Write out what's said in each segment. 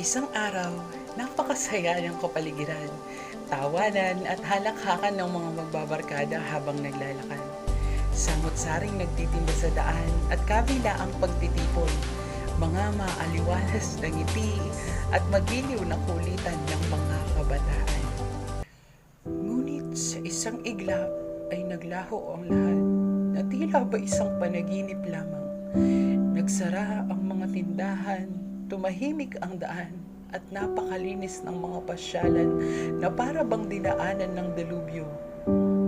Isang araw, napakasaya ng kapaligiran, tawanan at halakhakan ng mga magbabarkada habang naglalakad. Samot-saring nagtitinda sa daan at kabila ang pagtitipon, mga maaliwalas na ngiti at magiliw na kulitan ng mga kabataan. Ngunit sa isang iglap ay naglaho ang lahat na tila ba isang panaginip lamang. Nagsara ang mga tindahan, tumahimik ang daan, at napakalinis ng mga pasyalan na para bang dinaanan ng delubyo.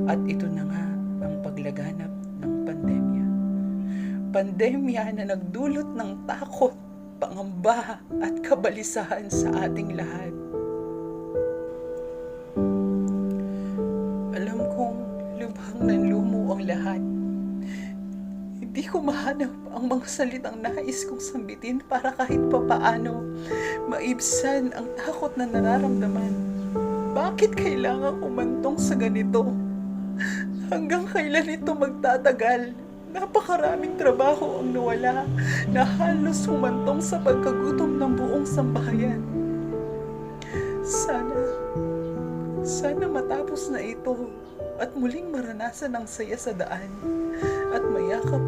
At ito na nga ang paglaganap ng pandemya. Pandemya na nagdulot ng takot, pangamba at kabalisahan sa ating lahat. Alam kong lubhang nanlumo ang lahat. Hindi ko mahanap ang mga salitang nais kong sambitin para kahit papaano maibsan ang takot na nararamdaman. Bakit kailangan umantong sa ganito? Hanggang kailan ito magtatagal? Napakaraming trabaho ang nawala na halos humantong sa pagkagutom ng buong sambahayan. Sana matapos na ito at muling maranasan ang saya sa daan at mayakap